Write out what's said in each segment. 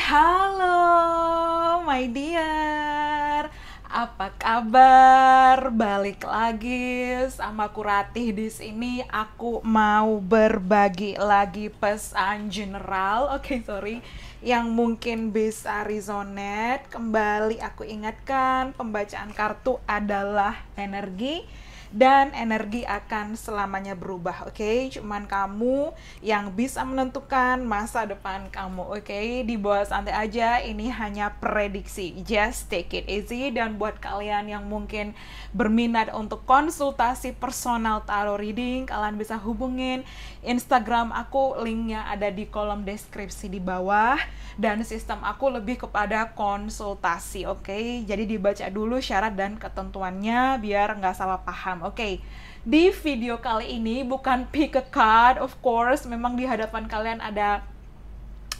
Halo, my dear. Apa kabar? Balik lagi sama aku Ratih di sini. Aku mau berbagi lagi pesan general. Oke, sorry. Yang mungkin bisa resonate. Kembali aku ingatkan, pembacaan kartu adalah energi dan energi akan selamanya berubah, oke? Cuman kamu yang bisa menentukan masa depan kamu, oke? Di bawah santai aja, ini hanya prediksi, just take it easy. Dan buat kalian yang mungkin berminat untuk konsultasi personal tarot reading, kalian bisa hubungin Instagram aku, linknya ada di kolom deskripsi di bawah. Dan sistem aku lebih kepada konsultasi, oke? Jadi dibaca dulu syarat dan ketentuannya biar nggak salah paham, oke? Di video kali ini bukan pick a card, of course. Memang di hadapan kalian ada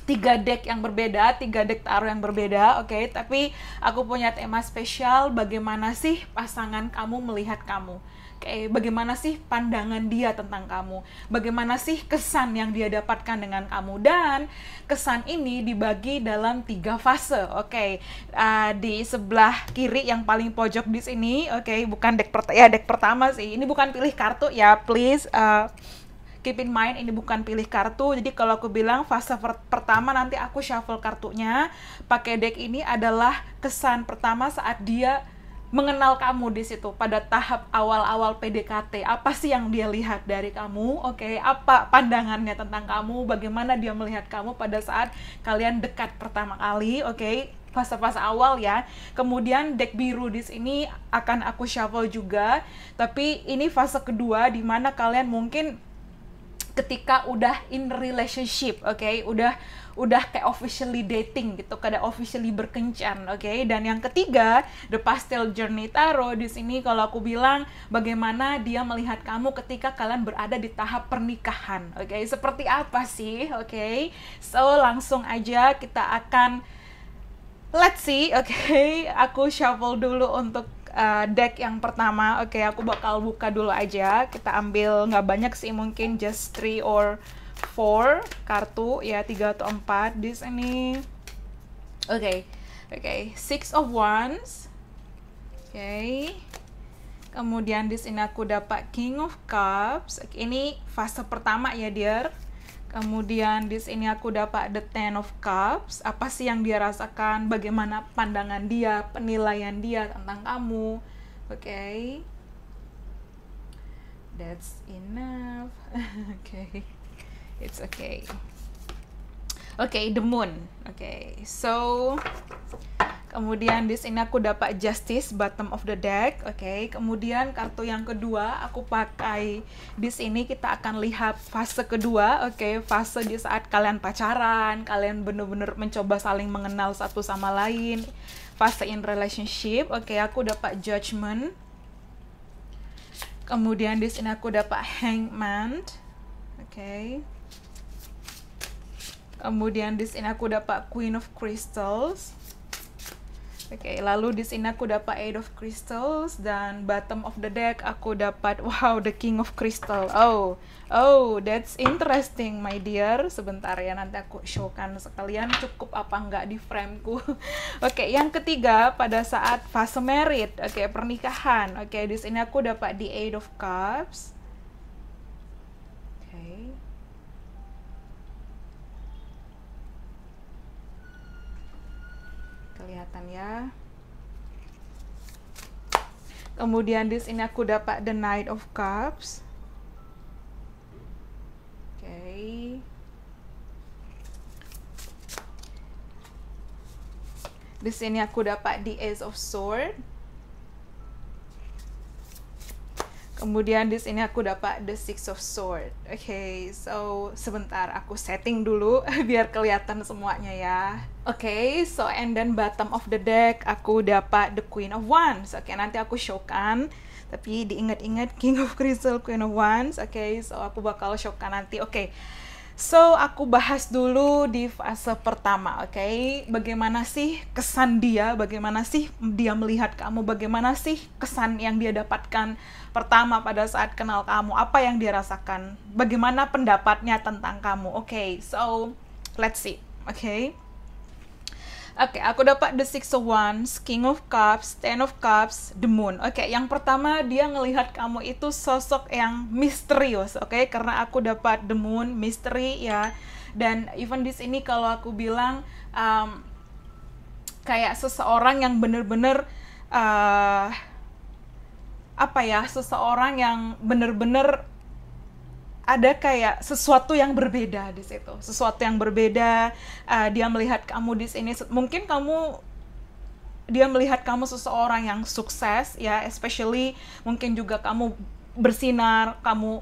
3 deck yang berbeda, 3 deck tarot yang berbeda, oke? Tapi aku punya tema spesial, bagaimana sih pasangan kamu melihat kamu? Oke, bagaimana sih pandangan dia tentang kamu? Bagaimana sih kesan yang dia dapatkan dengan kamu? Dan kesan ini dibagi dalam 3 fase, oke? Di sebelah kiri yang paling pojok di sini, oke? Bukan deck pertama sih. Ini bukan pilih kartu ya, please. Keep in mind, ini bukan pilih kartu. Jadi kalau aku bilang fase pertama, nanti aku shuffle kartunya. Pakai deck ini adalah kesan pertama saat dia mengenal kamu di situ pada tahap awal-awal PDKT. Apa sih yang dia lihat dari kamu? Oke, apa pandangannya tentang kamu? Bagaimana dia melihat kamu pada saat kalian dekat pertama kali? Oke, fase-fase awal ya. Kemudian deck biru di sini akan aku shuffle juga. Tapi ini fase kedua di mana kalian mungkin ketika udah in relationship, oke, udah kayak officially dating gitu, kayak officially berkencan, oke. Dan yang ketiga, the pastel journey tarot di sini kalau aku bilang bagaimana dia melihat kamu ketika kalian berada di tahap pernikahan, oke. Seperti apa sih, oke. So langsung aja kita akan let's see, oke. Aku shuffle dulu untuk deck yang pertama, oke. Aku bakal buka dulu aja. Kita ambil nggak banyak sih, mungkin just 3 or 4 kartu ya, 3 atau 4 di sini. Oke. Six of Wands. Oke. Kemudian di sini aku dapat King of Cups. Oke, ini fase pertama ya, dear. Kemudian di sini aku dapat the Ten of Cups. Apa sih yang dia rasakan? Bagaimana pandangan dia, penilaian dia tentang kamu? Oke. That's enough. Oke. It's okay. Oke, the Moon. Oke. So kemudian di sini aku dapat Justice, bottom of the deck, oke. Kemudian kartu yang kedua aku pakai di sini, kita akan lihat fase kedua, oke. Fase di saat kalian pacaran, kalian bener-bener mencoba saling mengenal satu sama lain. Fase in relationship, oke. Aku dapat Judgment. Kemudian di sini aku dapat Hangman, oke. Kemudian di sini aku dapat Queen of Crystals. Oke, lalu di sini aku dapat Eight of Crystals, dan bottom of the deck aku dapat wow, the King of Crystal. Oh, that's interesting, my dear. Sebentar ya, nanti aku showkan sekalian cukup apa enggak di frameku. Oke, yang ketiga pada saat fase married, oke, pernikahan. Oke, di sini aku dapat the Eight of Cups. Oke. Kelihatan ya. Kemudian di sini aku dapat the Knight of Cups. Oke. Di sini aku dapat the Ace of Swords. Kemudian di sini aku dapat the Six of Swords. Oke, so sebentar aku setting dulu biar kelihatan semuanya ya. Oke, so and then bottom of the deck aku dapat the Queen of Wands. Oke, nanti aku showkan. Tapi diingat-ingat King of Crystal, Queen of Wands. Oke, so aku bakal showkan nanti. Oke. So, aku bahas dulu di fase pertama, oke? Bagaimana sih kesan dia, bagaimana sih dia melihat kamu, bagaimana sih kesan yang dia dapatkan pertama pada saat kenal kamu, apa yang dia rasakan, bagaimana pendapatnya tentang kamu, oke? So, let's see, oke? Oke, aku dapat the Six of Wands, King of Cups, Ten of Cups, the Moon. Oke, yang pertama dia ngelihat kamu itu sosok yang misterius, oke? Karena aku dapat the Moon, misteri ya. Dan even di sini kalau aku bilang kayak seseorang yang bener-bener uh, apa ya, seseorang yang bener-bener ada kayak sesuatu yang berbeda di situ, sesuatu yang berbeda. Dia melihat kamu di sini, mungkin dia melihat kamu seseorang yang sukses ya, especially mungkin juga kamu bersinar, kamu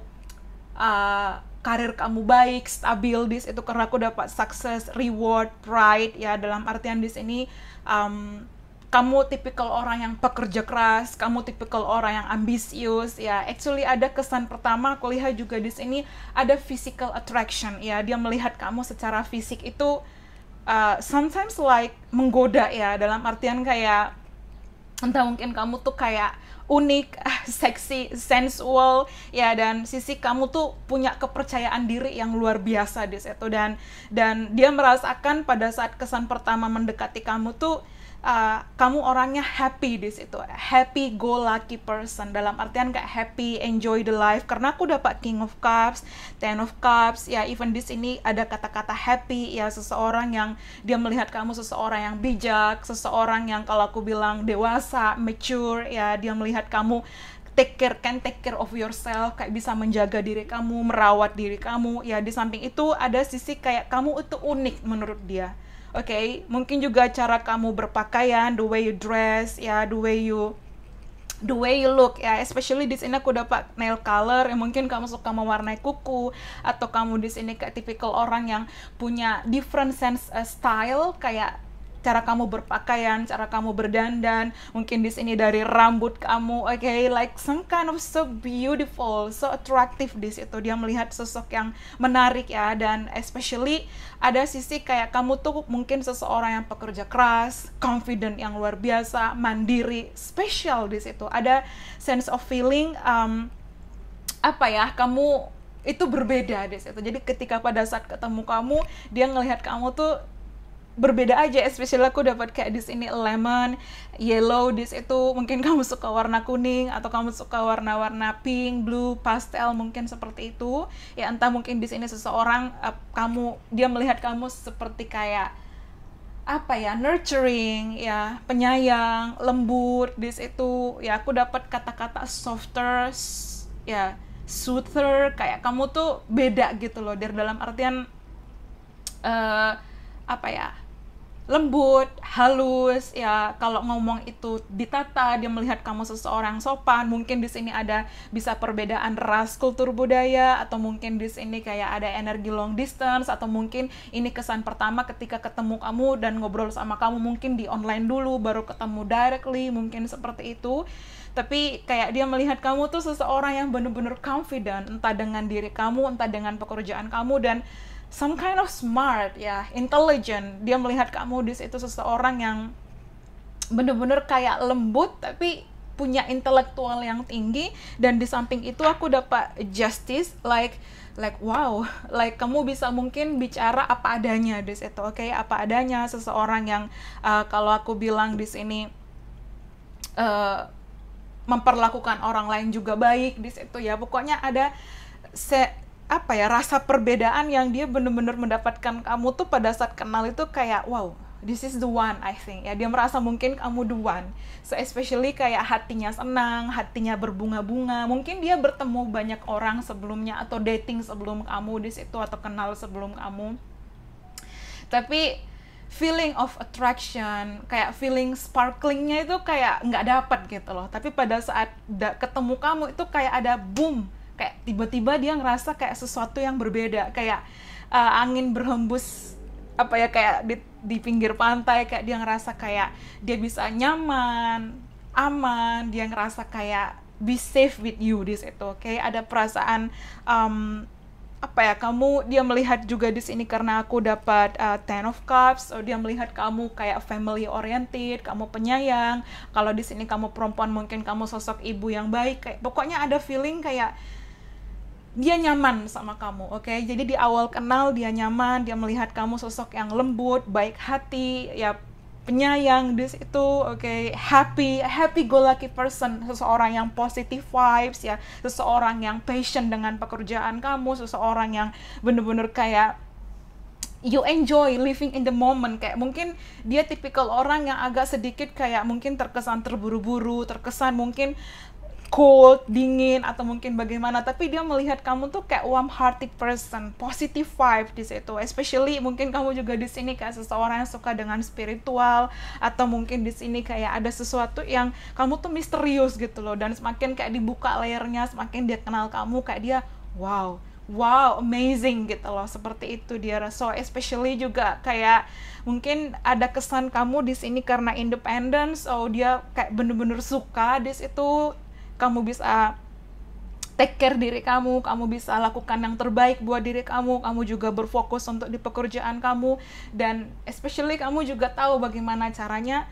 karir kamu baik, stabil di situ, karena aku dapat success, reward, pride ya, dalam artian di sini kamu tipikal orang yang pekerja keras, kamu tipikal orang yang ambisius ya. Actually ada kesan pertama aku lihat juga di sini ada physical attraction ya. Dia melihat kamu secara fisik itu sometimes like menggoda ya, dalam artian kayak entah mungkin kamu tuh kayak unik, seksi, sensual ya, dan sisi kamu tuh punya kepercayaan diri yang luar biasa di situ, dan dia merasakan pada saat kesan pertama mendekati kamu tuh kamu orangnya happy di situ, happy go lucky person, dalam artian kayak happy, enjoy the life. Karena aku dapat King of Cups, Ten of Cups ya, even di sini ada kata-kata happy ya, seseorang yang dia melihat kamu seseorang yang bijak, seseorang yang kalau aku bilang dewasa, mature ya. Dia melihat kamu take care of yourself, kayak bisa menjaga diri kamu, merawat diri kamu ya. Di samping itu ada sisi kayak kamu itu unik menurut dia. Oke, mungkin juga cara kamu berpakaian, the way you dress ya, the way you look ya, especially di sini aku dapat nail color yang mungkin kamu suka mewarnai kuku, atau kamu di sini kayak tipikal orang yang punya different sense style, kayak cara kamu berpakaian, cara kamu berdandan, mungkin di sini dari rambut kamu, okay, like some kind of so beautiful, so attractive di situ. Dia melihat sosok yang menarik ya, dan especially ada sisi kayak kamu tuh mungkin seseorang yang pekerja keras, confident yang luar biasa, mandiri, special di situ. Ada sense of feeling apa ya, kamu itu berbeda di situ. Jadi ketika pada saat ketemu kamu, dia ngelihat kamu tuh berbeda aja, especially aku dapat kayak di sini lemon, yellow di situ. Mungkin kamu suka warna kuning, atau kamu suka warna-warna pink, blue, pastel, mungkin seperti itu. Ya entah mungkin di sini seseorang dia melihat kamu seperti kayak apa ya, nurturing ya, penyayang, lembut di situ. Ya aku dapat kata-kata softer ya, soother, kayak kamu tuh beda gitu loh, dari dalam artian apa ya, lembut, halus ya. Kalau ngomong itu ditata, dia melihat kamu seseorang sopan. Mungkin di sini ada bisa perbedaan ras, kultur, budaya, atau mungkin di sini kayak ada energi long distance, atau mungkin ini kesan pertama ketika ketemu kamu dan ngobrol sama kamu mungkin di online dulu baru ketemu directly, mungkin seperti itu. Tapi kayak dia melihat kamu tuh seseorang yang benar-benar confident, entah dengan diri kamu, entah dengan pekerjaan kamu, dan some kind of smart ya, intelligent. Dia melihat kamu di situ seseorang yang bener-bener kayak lembut tapi punya intelektual yang tinggi. Dan di samping itu aku dapat justice, like wow, like kamu bisa mungkin bicara apa adanya di situ, oke? Apa adanya, seseorang yang kalau aku bilang di sini memperlakukan orang lain juga baik di situ ya. Pokoknya ada apa ya, rasa perbedaan yang dia benar-benar mendapatkan kamu tuh pada saat kenal itu kayak wow, this is the one, I think ya. Dia merasa mungkin kamu the one, so especially kayak hatinya senang, hatinya berbunga-bunga. Mungkin dia bertemu banyak orang sebelumnya, atau dating sebelum kamu di situ, atau kenal sebelum kamu, tapi feeling of attraction, kayak feeling sparklingnya itu kayak nggak dapat gitu loh. Tapi pada saat ketemu kamu itu kayak ada boom, kayak tiba-tiba dia ngerasa kayak sesuatu yang berbeda, kayak angin berhembus apa ya, kayak di pinggir pantai, kayak dia ngerasa kayak dia bisa nyaman, aman, dia ngerasa kayak be safe with you di situ. Kayak ada perasaan apa ya, dia melihat juga di sini karena aku dapat Ten of Cups, so dia melihat kamu kayak family oriented, kamu penyayang. Kalau di sini kamu perempuan, mungkin kamu sosok ibu yang baik, kayak pokoknya ada feeling kayak dia nyaman sama kamu, oke? Jadi di awal kenal dia nyaman, dia melihat kamu sosok yang lembut, baik hati, ya penyayang di situ, oke, happy go lucky person, seseorang yang positive vibes ya, seseorang yang passion dengan pekerjaan kamu, seseorang yang bener-bener kayak you enjoy living in the moment. Kayak mungkin dia tipikal orang yang agak sedikit kayak mungkin terkesan terburu-buru, terkesan mungkin cold, dingin, atau mungkin bagaimana, tapi dia melihat kamu tuh kayak warm hearted person, positive vibe di situ. Especially mungkin kamu juga di sini kayak seseorang yang suka dengan spiritual, atau mungkin di sini kayak ada sesuatu yang kamu tuh misterius gitu loh, dan semakin kayak dibuka layernya, semakin dia kenal kamu, kayak dia wow, amazing gitu loh, seperti itu dia. So especially juga kayak mungkin ada kesan kamu di sini karena independence, so dia kayak bener-bener suka di situ. Kamu bisa take care diri kamu bisa lakukan yang terbaik buat diri kamu juga berfokus untuk di pekerjaan kamu, dan especially kamu juga tahu bagaimana caranya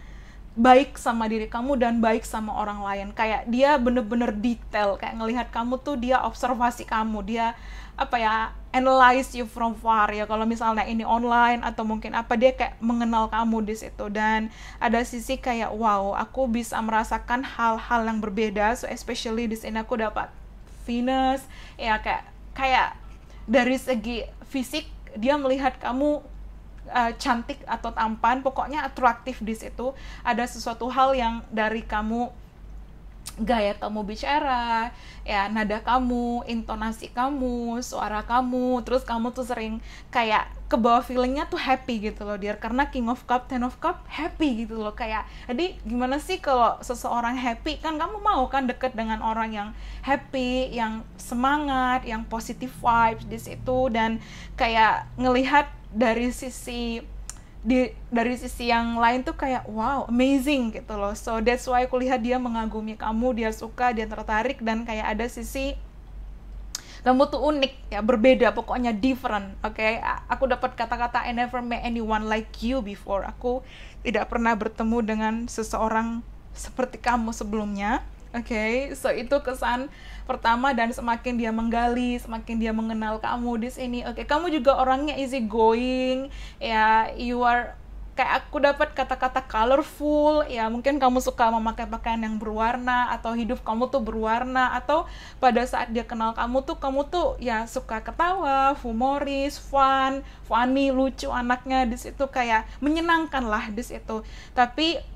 baik sama diri kamu dan baik sama orang lain. Kayak dia bener-bener detail, kayak ngelihat kamu tuh dia observasi kamu, dia analyze you from far ya, kalau misalnya ini online atau mungkin dia kayak mengenal kamu di situ. Dan ada sisi kayak wow, aku bisa merasakan hal-hal yang berbeda. So especially di sini aku dapat Venus ya, kayak dari segi fisik dia melihat kamu cantik atau tampan, pokoknya atraktif di situ. Ada sesuatu hal yang dari kamu, gaya kamu bicara, ya nada kamu, intonasi kamu, suara kamu, terus kamu tuh sering kayak ke bawah feelingnya tuh happy gitu loh dia, karena King of Cup, Ten of Cup happy gitu loh. Kayak jadi gimana sih kalau seseorang happy, kan kamu mau kan deket dengan orang yang happy, yang semangat, yang positive vibes di situ. Dan kayak ngelihat dari sisi yang lain tuh kayak wow, amazing gitu loh. So that's why aku lihat dia mengagumi kamu, dia suka, dia tertarik, dan kayak ada sisi kamu tuh unik ya, berbeda, pokoknya different. Oke, aku dapat kata-kata I never met anyone like you before. Aku tidak pernah bertemu dengan seseorang seperti kamu sebelumnya. Oke, so itu kesan pertama. Dan semakin dia menggali, semakin dia mengenal kamu di sini. Oke, kamu juga orangnya easy going ya, you are kayak aku dapat kata-kata colorful ya, mungkin kamu suka memakai pakaian yang berwarna, atau hidup kamu tuh berwarna, atau pada saat dia kenal kamu tuh ya suka ketawa, humoris, funny, lucu anaknya di situ, kayak menyenangkan lah di situ. Tapi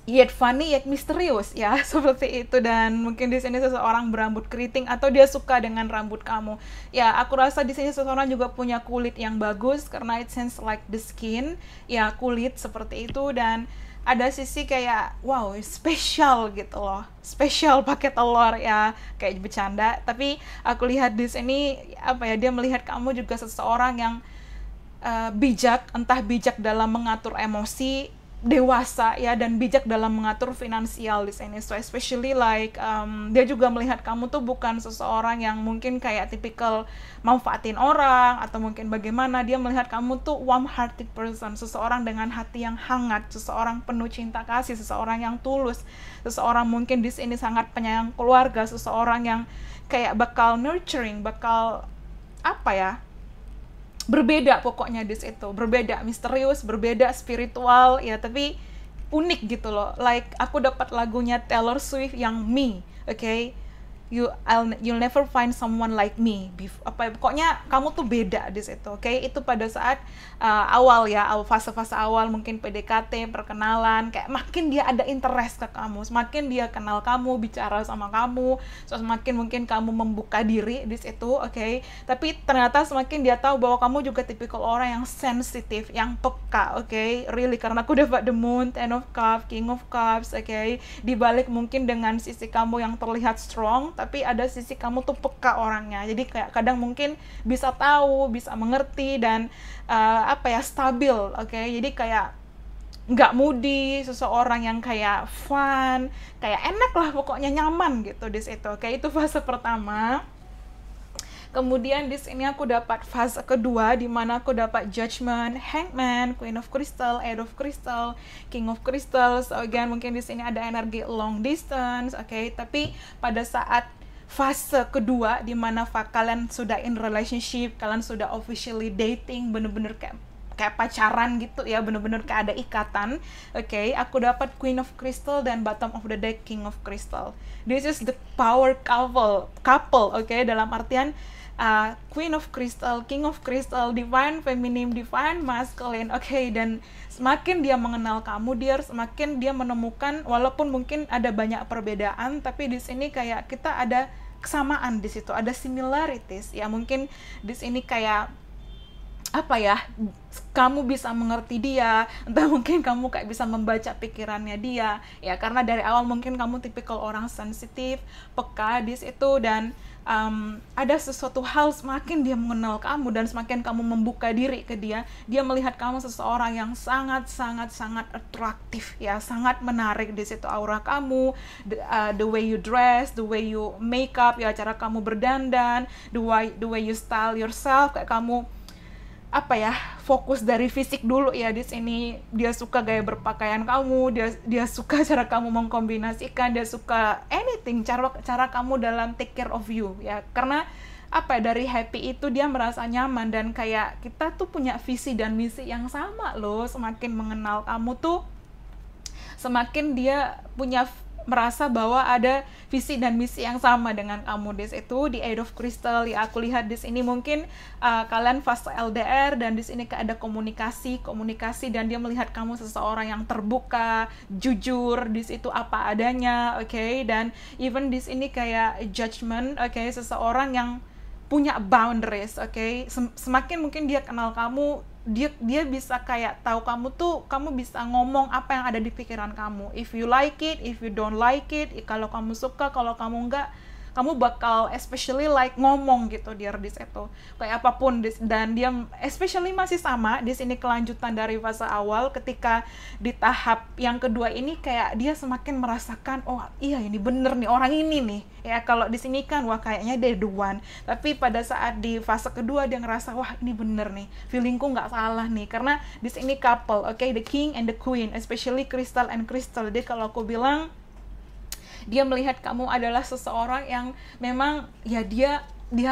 yet funny, yet misterius ya, seperti itu. Dan mungkin di sini seseorang berambut keriting, atau dia suka dengan rambut kamu. Ya, aku rasa di sini seseorang juga punya kulit yang bagus, karena it seems like the skin, ya kulit seperti itu. Dan ada sisi kayak wow, spesial gitu loh, spesial pakai telur ya, kayak bercanda. Tapi aku lihat di sini dia melihat kamu juga seseorang yang bijak, entah bijak dalam mengatur emosi, dewasa ya, dan bijak dalam mengatur finansial di sini. So especially like dia juga melihat kamu tuh bukan seseorang yang mungkin kayak tipikal manfaatin orang atau mungkin bagaimana. Dia melihat kamu tuh warm hearted person, seseorang dengan hati yang hangat, seseorang penuh cinta kasih, seseorang yang tulus, seseorang mungkin di sini sangat penyayang keluarga, seseorang yang kayak bakal nurturing, bakal berbeda pokoknya di situ, berbeda misterius, berbeda spiritual ya, tapi unik gitu loh. Like aku dapat lagunya Taylor Swift yang Me, okay? You'll never find someone like me. Pokoknya kamu tuh beda di situ, oke? Itu pada saat awal ya, fase-fase awal mungkin PDKT, perkenalan, kayak makin dia ada interest ke kamu, semakin dia kenal kamu, bicara sama kamu, so semakin mungkin kamu membuka diri di situ, oke? Tapi ternyata semakin dia tahu bahwa kamu juga tipikal orang yang sensitif, yang peka, oke? Really, karena aku dapat The Moon, Ten of Cups, King of Cups, oke? Dibalik mungkin dengan sisi kamu yang terlihat strong, tapi ada sisi kamu tuh peka orangnya. Jadi kayak kadang mungkin bisa tahu, bisa mengerti, dan stabil, oke? Jadi kayak nggak moody, seseorang yang kayak fun, kayak enak lah pokoknya, nyaman gitu di situ. Oke, itu fase pertama. Kemudian di sini aku dapat fase kedua, di mana aku dapat Judgment, Hangman, Queen of Crystal, Eight of Crystal, King of Crystal. So again, mungkin di sini ada energi long distance, oke? Tapi pada saat fase kedua, di mana kalian sudah in relationship, kalian sudah officially dating, bener-bener kayak kayak pacaran gitu ya, bener-bener kayak ada ikatan. Oke, aku dapat Queen of Crystal dan bottom of the deck King of Crystal. This is the power couple, oke, dalam artian Queen of Crystal, King of Crystal, divine feminine, divine masculine. Oke, dan semakin dia mengenal kamu, semakin dia menemukan, walaupun mungkin ada banyak perbedaan, tapi di sini kayak kita ada kesamaan di situ, ada similarities ya. Mungkin di sini kayak apa ya, kamu bisa mengerti dia, entah mungkin kamu kayak bisa membaca pikirannya dia ya, karena dari awal mungkin kamu tipikal orang sensitif, peka di situ, dan ada sesuatu hal, semakin dia mengenal kamu dan semakin kamu membuka diri ke dia, dia melihat kamu seseorang yang sangat atraktif ya, sangat menarik. Di situ aura kamu, the way you dress, the way you make up ya, cara kamu berdandan, the way you style yourself, kayak kamu apa ya, fokus dari fisik dulu ya. Di sini dia suka gaya berpakaian kamu, dia suka cara kamu mengkombinasikan, dia suka anything, cara kamu dalam take care of you ya. Karena apa ya, dari happy itu dia merasa nyaman, dan kayak kita tuh punya visi dan misi yang sama loh. Semakin mengenal kamu tuh semakin dia merasa bahwa ada visi dan misi yang sama dengan kamu. Di situ di Eight of Crystal ya, aku lihat di sini mungkin kalian fase LDR, dan di sini ada komunikasi, dan dia melihat kamu seseorang yang terbuka, jujur, di situ apa adanya, oke. Dan even di sini kayak judgment, oke, seseorang yang punya boundaries, oke. Semakin mungkin dia kenal kamu, dia bisa kayak tahu kamu bisa ngomong apa yang ada di pikiran kamu. If you like it, if you don't like it, kalau kamu suka, kalau kamu enggak, kamu bakal especially like ngomong gitu di situ kayak apapun. Dan dia especially masih sama di sini, kelanjutan dari fase awal. Ketika di tahap yang kedua ini kayak dia semakin merasakan, oh iya ini bener nih orang ini nih ya. Kalau di sini kan wah kayaknya dia the one, tapi pada saat di fase kedua dia ngerasa wah ini bener nih, feelingku nggak salah nih. Karena di sini couple, oke, the king and the queen, especially crystal and crystal. Jadi kalau aku bilang, dia melihat kamu adalah seseorang yang memang ya dia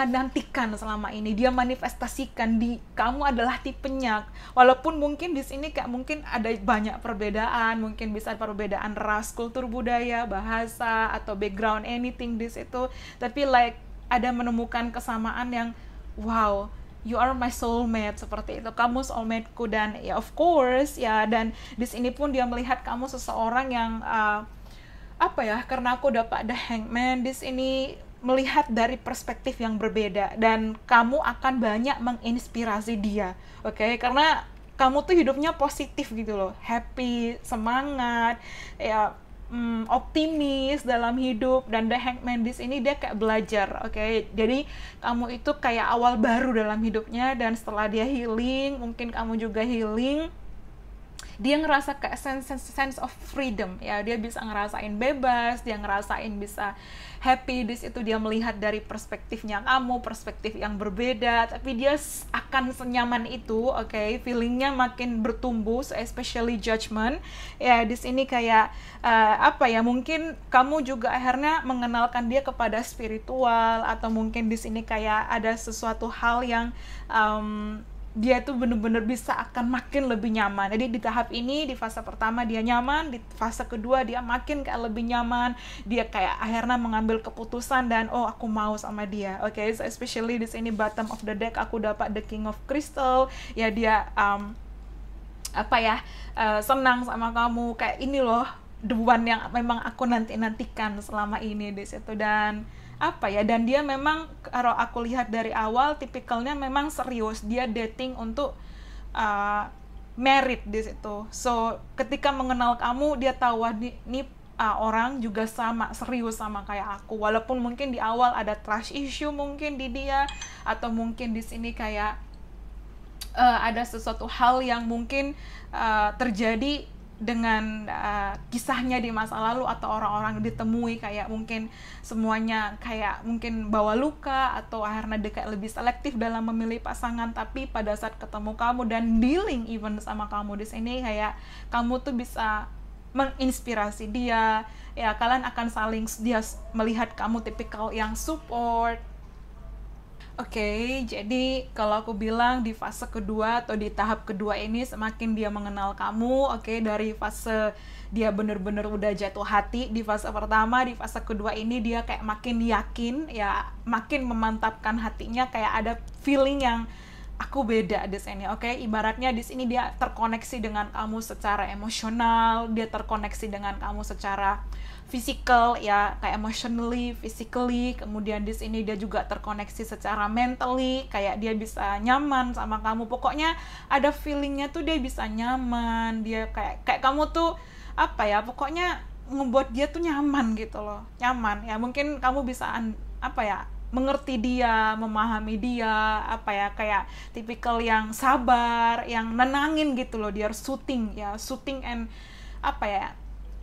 nantikan selama ini, dia manifestasikan di kamu adalah tipenya. Walaupun mungkin di sini kayak mungkin ada banyak perbedaan, mungkin bisa perbedaan ras, kultur budaya, bahasa, atau background anything di situ, tapi like ada menemukan kesamaan yang wow, you are my soulmate, seperti itu, kamu soulmateku. Dan ya of course ya, dan di sini pun dia melihat kamu seseorang yang apa ya, karena aku dapat The Hangman di sini, melihat dari perspektif yang berbeda, dan kamu akan banyak menginspirasi dia, oke? Karena kamu tuh hidupnya positif gitu loh, happy, semangat, ya, optimis dalam hidup. Dan The Hangman di sini dia kayak belajar, oke? Jadi kamu itu kayak awal baru dalam hidupnya, dan setelah dia healing, mungkin kamu juga healing, dia ngerasa kayak sense of freedom ya, dia bisa ngerasain bebas, dia ngerasain bisa happy. Di situ dia melihat dari perspektifnya kamu, perspektif yang berbeda, tapi dia akan senyaman itu, oke? Feelingnya makin bertumbuh, so especially judgment ya. Di sini kayak apa ya, mungkin kamu juga akhirnya mengenalkan dia kepada spiritual, atau mungkin di sini kayak ada sesuatu hal yang dia tuh bener-bener bisa akan makin lebih nyaman. Jadi di tahap ini, di fase pertama dia nyaman, di fase kedua dia makin kayak lebih nyaman, dia kayak akhirnya mengambil keputusan dan oh aku mau sama dia, oke? So especially di sini bottom of the deck aku dapat the King of Crystal ya. Dia apa ya, senang sama kamu, kayak ini loh the one yang memang aku nantikan selama ini di situ. Dan apa ya, dan dia memang kalau aku lihat dari awal tipikalnya memang serius, dia dating untuk married di situ. So ketika mengenal kamu dia tahu ini orang juga sama serius sama kayak aku, walaupun mungkin di awal ada trust issue mungkin di dia, atau mungkin di sini kayak ada sesuatu hal yang mungkin terjadi dengan kisahnya di masa lalu, atau orang-orang ditemui kayak mungkin semuanya kayak mungkin bawa luka, atau akhirnya dia kayak lebih selektif dalam memilih pasangan. Tapi pada saat ketemu kamu dan dealing even sama kamu di sini, kayak kamu tuh bisa menginspirasi dia ya, kalian akan saling, dia melihat kamu tipikal yang support. Oke, jadi kalau aku bilang di fase kedua atau di tahap kedua ini semakin dia mengenal kamu, oke, dari fase dia bener-bener udah jatuh hati di fase pertama, di fase kedua ini dia kayak makin yakin, ya makin memantapkan hatinya, kayak ada feeling yang aku beda di sini, oke? Ibaratnya di sini dia terkoneksi dengan kamu secara emosional, dia terkoneksi dengan kamu secara physical, ya kayak emotionally, physically. Kemudian di sini dia juga terkoneksi secara mentally, kayak dia bisa nyaman sama kamu. Pokoknya ada feelingnya tuh dia bisa nyaman, dia kayak kamu tuh apa ya? Pokoknya ngebuat dia tuh nyaman gitu loh, nyaman. Ya mungkin kamu bisa apa ya? Mengerti dia, memahami dia, apa ya, kayak tipikal yang sabar, yang nenangin gitu loh, dia soothing ya, soothing and apa ya,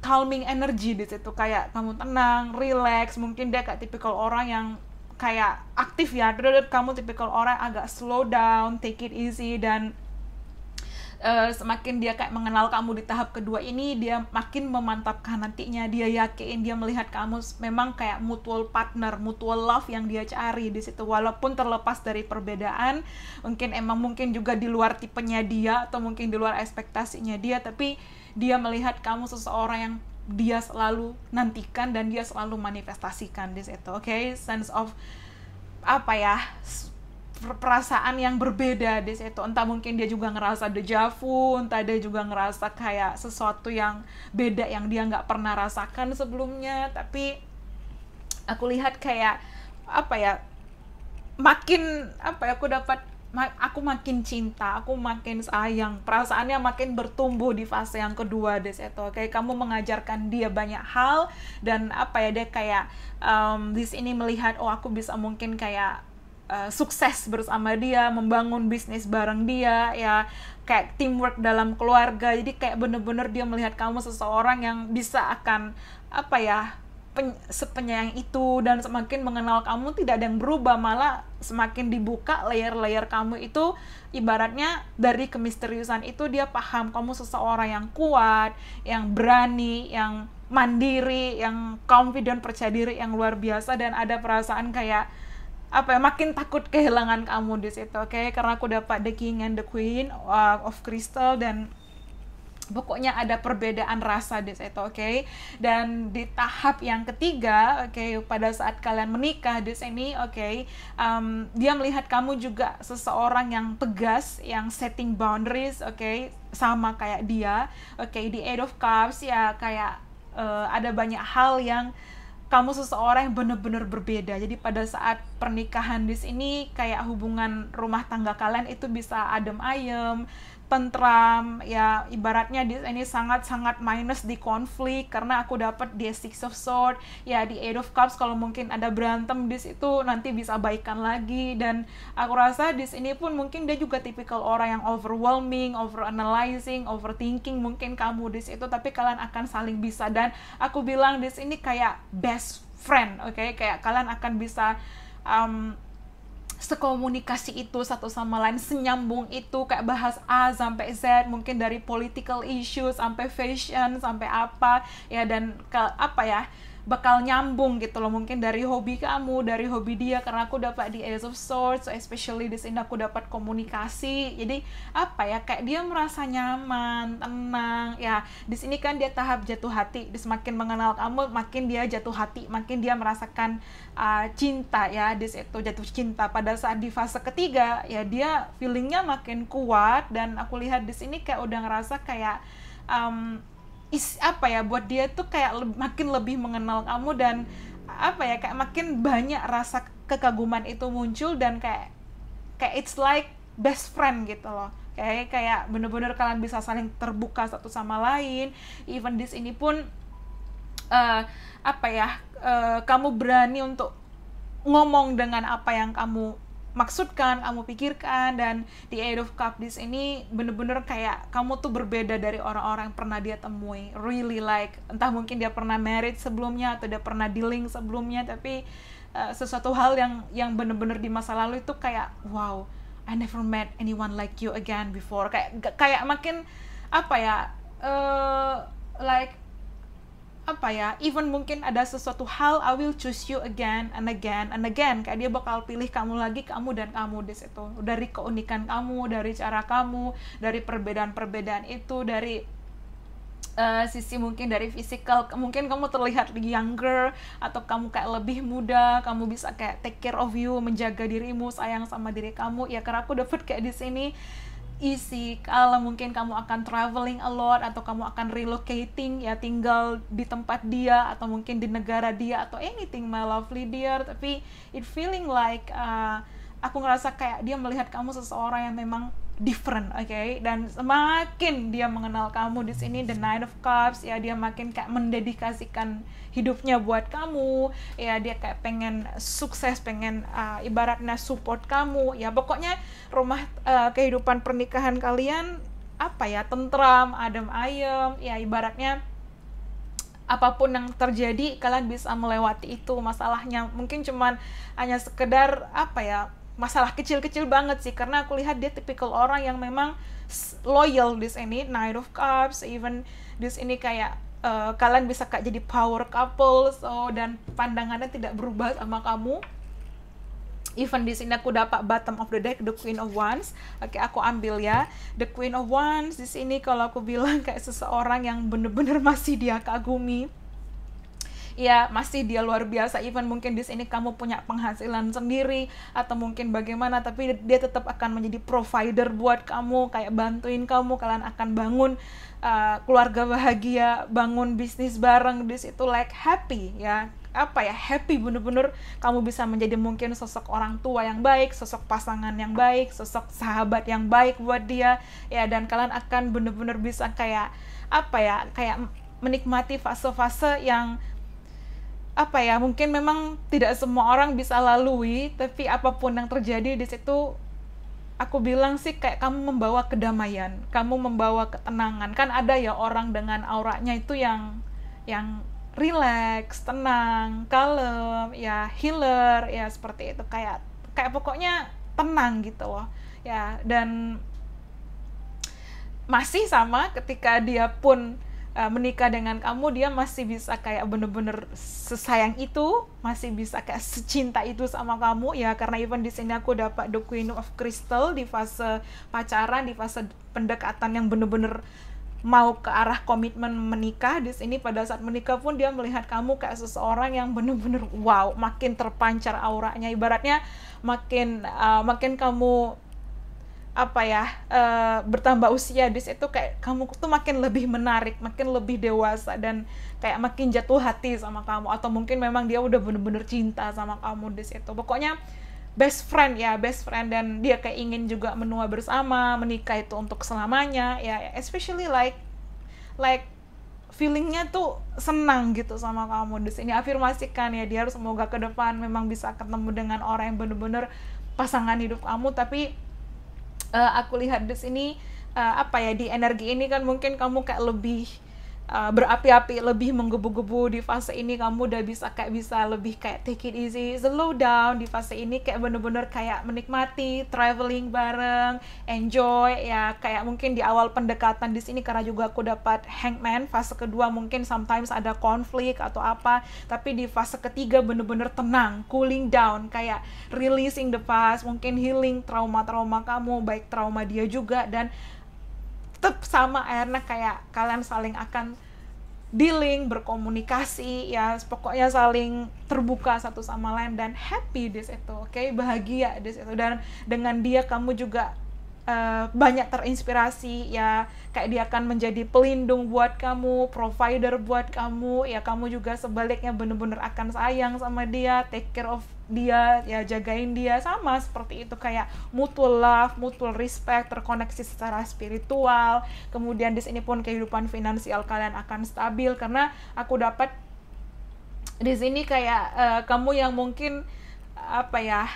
calming energy di situ, kayak kamu tenang, relax. Mungkin dia kayak tipikal orang yang kayak aktif ya, terus kamu tipikal orang agak slow down, take it easy. Dan semakin dia kayak mengenal kamu di tahap kedua ini, dia makin memantapkan nantinya, dia yakin, dia melihat kamu memang kayak mutual partner, mutual love yang dia cari di situ, walaupun terlepas dari perbedaan, mungkin juga di luar tipenya dia atau mungkin di luar ekspektasinya dia, tapi dia melihat kamu seseorang yang dia selalu nantikan dan dia selalu manifestasikan di situ, oke? Sense of apa ya, perasaan yang berbeda di situ. Entah mungkin dia juga ngerasa deja vu, entah dia juga ngerasa kayak sesuatu yang beda yang dia nggak pernah rasakan sebelumnya. Tapi aku lihat kayak apa ya, makin apa ya, aku makin cinta, aku makin sayang, perasaannya makin bertumbuh di fase yang kedua di situ. Kayak kamu mengajarkan dia banyak hal, dan apa ya, dia kayak di sini melihat, oh aku bisa mungkin kayak sukses bersama dia, membangun bisnis bareng dia, ya kayak teamwork dalam keluarga. Jadi kayak bener-bener dia melihat kamu seseorang yang bisa akan apa ya, sepenyayang itu, dan semakin mengenal kamu tidak ada yang berubah, malah semakin dibuka layer-layer kamu itu. Ibaratnya dari kemisteriusan itu dia paham kamu seseorang yang kuat, yang berani, yang mandiri, yang confident, percaya diri yang luar biasa. Dan ada perasaan kayak apa ya, makin takut kehilangan kamu di situ, oke? Karena aku dapat the king and the queen of crystal, dan pokoknya ada perbedaan rasa di situ, oke? Dan di tahap yang ketiga, oke, pada saat kalian menikah di sini, oke, dia melihat kamu juga seseorang yang tegas, yang setting boundaries, oke, sama kayak dia, oke. Di Eight of Cups ya, kayak ada banyak hal yang kamu seseorang yang benar-benar berbeda. Jadi pada saat pernikahan di sini, kayak hubungan rumah tangga kalian itu bisa adem ayem, tentram, ya ibaratnya di ini sangat-sangat minus di konflik, karena aku dapat di Six of Swords, ya di Eight of Cups. Kalau mungkin ada berantem di situ, nanti bisa baikan lagi. Dan aku rasa di sini pun mungkin dia juga tipikal orang yang overwhelming, overanalyzing, overthinking mungkin kamu di situ, tapi kalian akan saling bisa. Dan aku bilang di sini kayak best friend, oke? Kayak kalian akan bisa sekomunikasi itu satu sama lain, senyambung itu, kayak bahas A sampai Z, mungkin dari political issue sampai fashion sampai apa ya, dan apa ya, bakal nyambung gitu loh, mungkin dari hobi kamu, dari hobi dia, karena aku dapat di Ace of Swords, so especially di sini aku dapat komunikasi. Jadi apa ya, kayak dia merasa nyaman, tenang ya. Di sini kan dia tahap jatuh hati, semakin mengenal kamu makin dia jatuh hati, makin dia merasakan cinta ya, di situ jatuh cinta. Pada saat di fase ketiga ya, dia feelingnya makin kuat, dan aku lihat di sini kayak udah ngerasa kayak apa ya, buat dia tuh kayak makin lebih mengenal kamu, dan apa ya, kayak makin banyak rasa kekaguman itu muncul, dan kayak it's like best friend gitu loh. Kayak bener-bener kalian bisa saling terbuka satu sama lain. Even di sini pun apa ya, kamu berani untuk ngomong dengan apa yang kamu maksudkan, kamu pikirkan. Dan di Eight of Cups di sini bener-bener kayak kamu tuh berbeda dari orang-orang yang pernah dia temui. Really like, entah mungkin dia pernah married sebelumnya atau dia pernah dealing sebelumnya, tapi sesuatu hal yang bener-bener di masa lalu itu kayak wow, I never met anyone like you again before. Kayak makin apa ya, like apa ya, even mungkin ada sesuatu hal, I will choose you again and again and again, kayak dia bakal pilih kamu lagi, kamu dan kamu di situ, dari keunikan kamu, dari cara kamu, dari perbedaan-perbedaan itu, dari sisi mungkin dari fisikal, mungkin kamu terlihat younger atau kamu kayak lebih muda, kamu bisa kayak take care of you, menjaga dirimu, sayang sama diri kamu. Ya karena aku dapet kayak di sini isi kalau mungkin kamu akan traveling a lot atau kamu akan relocating, ya tinggal di tempat dia atau mungkin di negara dia atau anything my lovely dear, tapi it feeling like aku ngerasa kayak dia melihat kamu seseorang yang memang different, okay? Dan semakin dia mengenal kamu di sini, the Nine of Cups, ya dia makin kayak mendedikasikan hidupnya buat kamu, ya dia kayak pengen sukses, pengen ibaratnya support kamu, ya pokoknya rumah kehidupan pernikahan kalian apa ya, tentram, adem ayem, ya ibaratnya apapun yang terjadi kalian bisa melewati itu. Masalahnya mungkin cuman hanya sekedar apa ya, masalah kecil-kecil banget sih, karena aku lihat dia tipikal orang yang memang loyal di sini, Nine of Cups, even di sini kayak kalian bisa kayak jadi power couple, so dan pandangannya tidak berubah sama kamu. Even di sini aku dapat bottom of the deck, the Queen of Wands. Oke, aku ambil ya. The Queen of Wands di sini kalau aku bilang kayak seseorang yang bener-bener masih dia kagumi. Ya masih dia luar biasa, even mungkin di sini kamu punya penghasilan sendiri atau mungkin bagaimana, tapi dia tetap akan menjadi provider buat kamu, kayak bantuin kamu, kalian akan bangun keluarga bahagia, bangun bisnis bareng di situ, like happy ya, apa ya, happy, bener-bener kamu bisa menjadi mungkin sosok orang tua yang baik, sosok pasangan yang baik, sosok sahabat yang baik buat dia ya, dan kalian akan bener-bener bisa kayak apa ya, kayak menikmati fase-fase yang apa ya, mungkin memang tidak semua orang bisa lalui, tapi apapun yang terjadi di situ, aku bilang sih kayak kamu membawa kedamaian, kamu membawa ketenangan. Kan ada ya orang dengan auranya itu yang relax, tenang, kalem, ya healer, ya seperti itu, kayak pokoknya tenang gitu loh. Ya, dan masih sama ketika dia pun menikah dengan kamu, dia masih bisa kayak bener-bener sesayang itu, masih bisa kayak secinta itu sama kamu ya, karena even di sini aku dapat the Queen of Crystal di fase pacaran, di fase pendekatan yang bener-bener mau ke arah komitmen menikah. Di sini pada saat menikah pun dia melihat kamu kayak seseorang yang bener-bener wow, makin terpancar auranya, ibaratnya makin kamu apa ya, bertambah usia di situ kayak kamu tuh makin lebih menarik, makin lebih dewasa, dan kayak makin jatuh hati sama kamu, atau mungkin memang dia udah bener-bener cinta sama kamu di situ. Pokoknya best friend ya, best friend, dan dia kayak ingin juga menua bersama, menikah itu untuk selamanya ya, especially like feelingnya tuh senang gitu sama kamu di sini. Afirmasikan ya, dia semoga ke depan memang bisa ketemu dengan orang yang bener-bener pasangan hidup kamu. Tapi aku lihat di sini apa ya, di energi ini kan mungkin kamu kayak lebih berapi-api, lebih menggebu-gebu di fase ini. Kamu udah bisa lebih kayak take it easy, slow down di fase ini, kayak bener-bener kayak menikmati traveling bareng, enjoy ya. Kayak mungkin di awal pendekatan di sini, karena juga aku dapat Hangman, fase kedua mungkin sometimes ada konflik atau apa, tapi di fase ketiga bener-bener tenang, cooling down, kayak releasing the past, mungkin healing trauma-trauma kamu, baik trauma dia juga, dan tetap sama akhirnya kayak kalian saling akan dealing, berkomunikasi ya, pokoknya saling terbuka satu sama lain dan happy di situ, oke? Bahagia di situ, dan dengan dia kamu juga banyak terinspirasi ya, kayak dia akan menjadi pelindung buat kamu, provider buat kamu ya. Kamu juga sebaliknya bener-bener akan sayang sama dia, take care of dia ya, jagain dia, sama seperti itu, kayak mutual love, mutual respect, terkoneksi secara spiritual. Kemudian di sini pun kehidupan finansial kalian akan stabil, karena aku dapat di sini kayak kamu yang mungkin apa ya,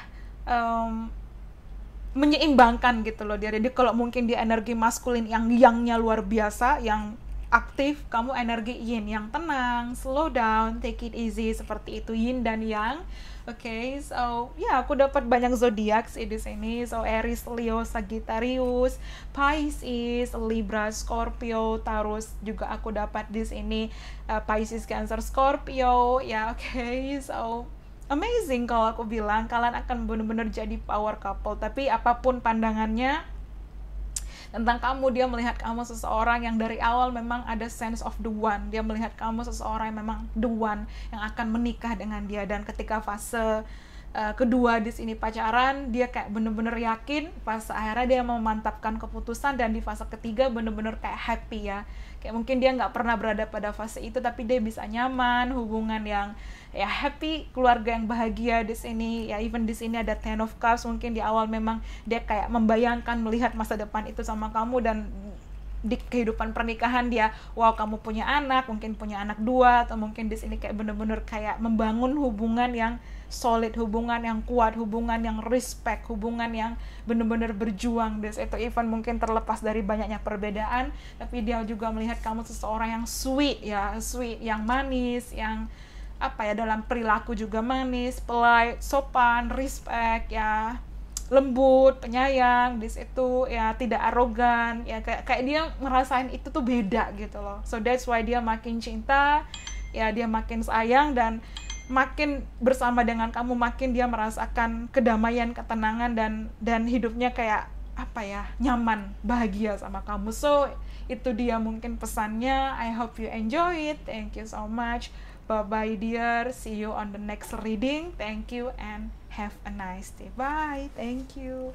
menyeimbangkan gitu loh dia. Jadi kalau mungkin di energi maskulin yang yang-nya luar biasa, yang aktif, kamu energi yin yang tenang, slow down, take it easy, seperti itu, yin dan yang. Oke, so ya aku dapat banyak zodiak sih di sini. So Aries, Leo, Sagittarius, Pisces, Libra, Scorpio, Taurus juga aku dapat di sini. Pisces, Cancer, Scorpio. Ya, oke. So amazing kalau aku bilang kalian akan benar-benar jadi power couple. Tapi apapun pandangannya tentang kamu, dia melihat kamu seseorang yang dari awal memang ada sense of the one. Dia melihat kamu seseorang yang memang the one, yang akan menikah dengan dia. Dan ketika fase kedua di sini pacaran, dia kayak bener-bener yakin. Pas akhirnya dia memantapkan keputusan, dan di fase ketiga bener-bener kayak happy ya. Kayak mungkin dia nggak pernah berada pada fase itu, tapi dia bisa nyaman, hubungan yang ya happy, keluarga yang bahagia di sini. Ya even di sini ada Ten of Cups, mungkin di awal memang dia kayak membayangkan melihat masa depan itu sama kamu, dan di kehidupan pernikahan dia, wow kamu punya anak, mungkin punya anak 2, atau mungkin di sini kayak bener-bener kayak membangun hubungan yang solid, hubungan yang kuat, hubungan yang respect, hubungan yang bener-bener berjuang. This itu even mungkin terlepas dari banyaknya perbedaan, tapi dia juga melihat kamu seseorang yang sweet ya, sweet, yang manis, yang apa ya, dalam perilaku juga manis, polite, sopan, respect ya, lembut, penyayang di situ ya, tidak arogan ya, kayak dia ngerasain itu tuh beda gitu loh. So that's why dia makin cinta ya, dia makin sayang, dan makin bersama dengan kamu, makin dia merasakan kedamaian, ketenangan, dan hidupnya kayak apa ya, nyaman, bahagia sama kamu. So itu dia mungkin pesannya. I hope you enjoy it. Thank you so much. Bye bye dear, see you on the next reading. Thank you and have a nice day. Bye. Thank you.